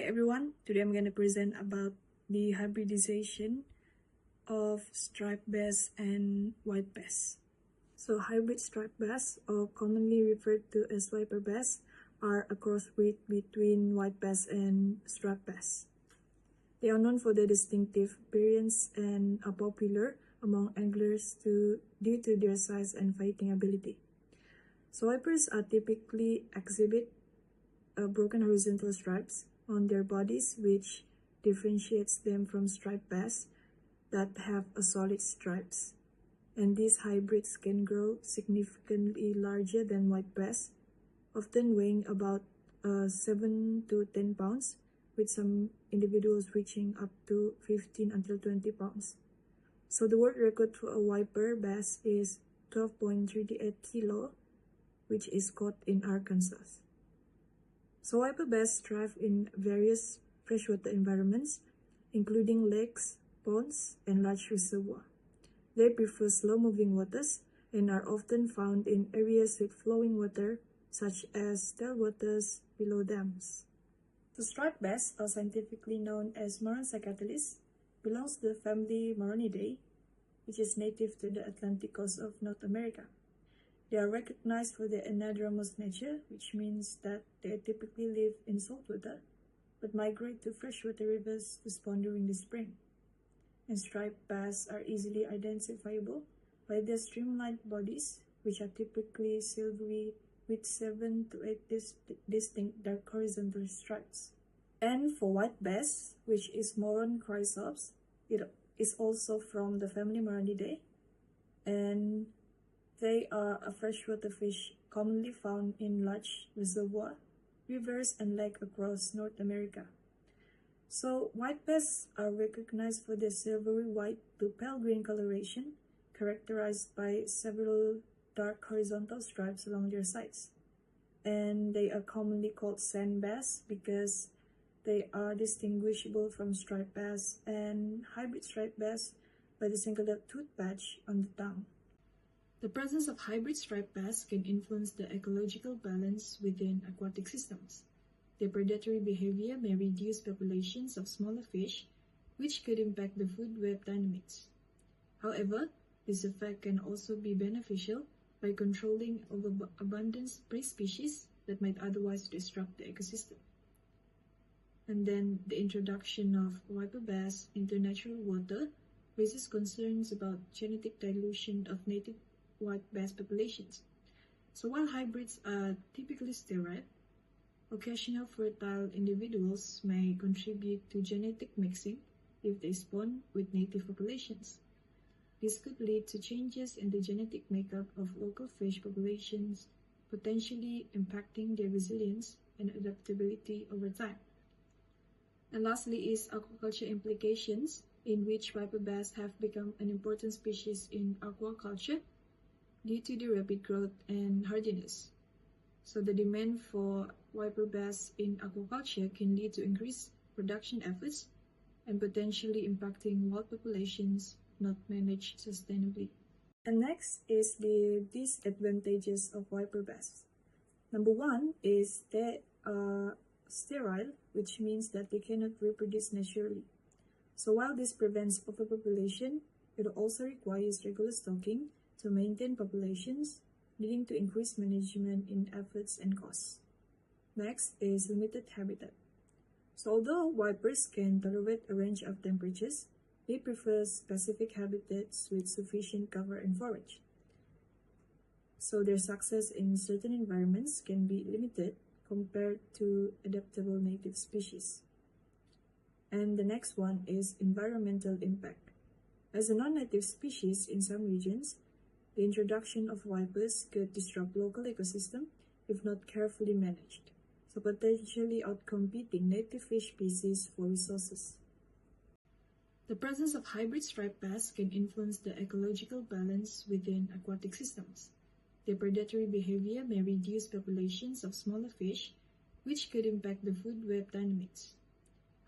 everyone, today I'm going to present about the hybridization of striped bass and white bass. So hybrid striped bass, or commonly referred to as viper bass, are a crossbreed between white bass and striped bass. They are known for their distinctive appearance and are popular among anglers due to their size and fighting ability. So vipers are typically exhibit broken horizontal stripes on their bodies, which differentiates them from striped bass that have a solid stripes. And these hybrids can grow significantly larger than white bass, often weighing about 7 to 10 pounds, with some individuals reaching up to 15 until 20 pounds. So the world record for a viper bass is 12.38 kilo, which is caught in Arkansas. So viper bass thrive in various freshwater environments, including lakes, ponds, and large reservoirs. They prefer slow-moving waters and are often found in areas with flowing water, such as tailwaters below dams. The striped bass, or scientifically known as Moronzacatelys, belongs to the family Moronidae, which is native to the Atlantic coast of North America. They are recognized for their anadromous nature, which means that they typically live in saltwater, but migrate to freshwater rivers to spawn during the spring. And striped bass are easily identifiable by their streamlined bodies, which are typically silvery with 7 to 8 distinct dark horizontal stripes. And for white bass, which is Moron chrysops, it is also from the family Moronidae, and they are a freshwater fish commonly found in large reservoirs, rivers, and lakes across North America. So white bass are recognized for their silvery white to pale green coloration, characterized by several dark horizontal stripes along their sides. And they are commonly called sand bass because they are distinguishable from striped bass and hybrid striped bass by the singular tooth patch on the tongue. The presence of hybrid striped bass can influence the ecological balance within aquatic systems. Their predatory behavior may reduce populations of smaller fish, which could impact the food web dynamics. However, this effect can also be beneficial by controlling overabundant prey species that might otherwise disrupt the ecosystem. And then the introduction of viper bass into natural water raises concerns about genetic dilution of native white bass populations. So while hybrids are typically sterile, occasional fertile individuals may contribute to genetic mixing if they spawn with native populations. This could lead to changes in the genetic makeup of local fish populations, potentially impacting their resilience and adaptability over time. And lastly is aquaculture implications, in which viper bass have become an important species in aquaculture due to the rapid growth and hardiness. So the demand for viper bass in aquaculture can lead to increased production efforts and potentially impacting wild populations not managed sustainably. And next is the disadvantages of viper bass. Number one is they are sterile, which means that they cannot reproduce naturally. So while this prevents overpopulation, it also requires regular stocking to maintain populations, leading to increased management in efforts and costs. Next is limited habitat. So although vipers can tolerate a range of temperatures, they prefer specific habitats with sufficient cover and forage. So their success in certain environments can be limited compared to adaptable native species. And the next one is environmental impact. As a non-native species in some regions, the introduction of vipers could disrupt local ecosystem if not carefully managed, so potentially outcompeting native fish species for resources. The presence of hybrid striped bass can influence the ecological balance within aquatic systems. Their predatory behavior may reduce populations of smaller fish, which could impact the food web dynamics.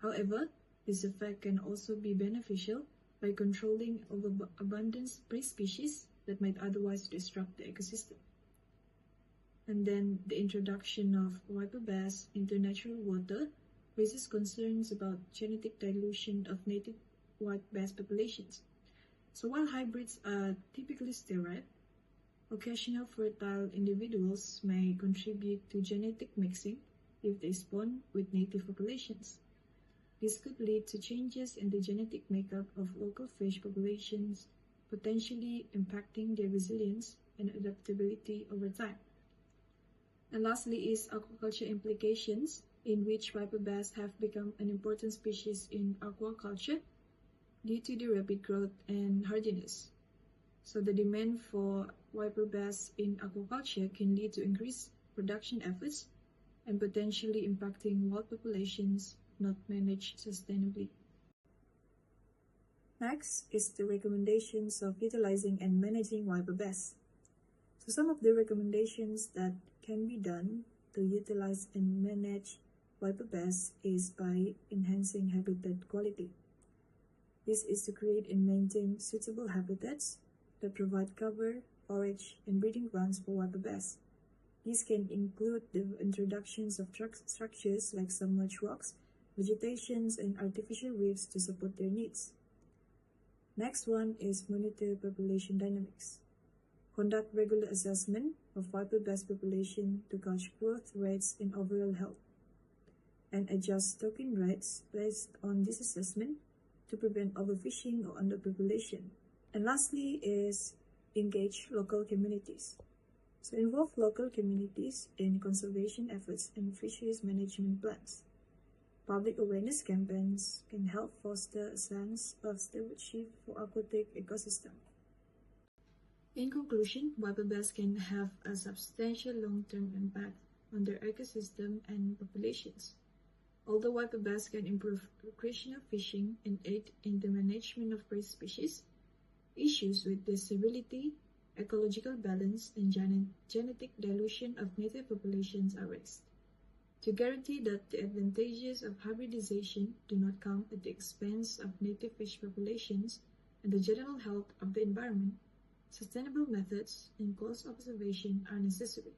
However, this effect can also be beneficial by controlling overabundant prey species that might otherwise disrupt the ecosystem. And then the introduction of viper bass into natural water raises concerns about genetic dilution of native white bass populations. So while hybrids are typically sterile, occasional fertile individuals may contribute to genetic mixing if they spawn with native populations. This could lead to changes in the genetic makeup of local fish populations, potentially impacting their resilience and adaptability over time. And lastly is aquaculture implications, in which viper bass have become an important species in aquaculture due to the rapid growth and hardiness. So the demand for viper bass in aquaculture can lead to increased production efforts and potentially impacting wild populations not managed sustainably. Next is the recommendations of utilizing and managing viper bass. So some of the recommendations that can be done to utilize and manage viper bass is by enhancing habitat quality. This is to create and maintain suitable habitats that provide cover, forage, and breeding grounds for viper bass. These can include the introductions of structures like submerged rocks, vegetations, and artificial reefs to support their needs. Next one is monitor population dynamics. Conduct regular assessment of viper bass population to gauge growth rates and overall health, and adjust stocking rates based on this assessment to prevent overfishing or underpopulation. And lastly is engage local communities. So involve local communities in conservation efforts and fisheries management plans. Public awareness campaigns can help foster a sense of stewardship for aquatic ecosystem. In conclusion, viper bass can have a substantial long-term impact on their ecosystem and populations. Although viper bass can improve recreational fishing and aid in the management of prey species, issues with the stability, ecological balance, and genetic dilution of native populations are raised. To guarantee that the advantages of hybridization do not come at the expense of native fish populations and the general health of the environment, sustainable methods and close observation are necessary.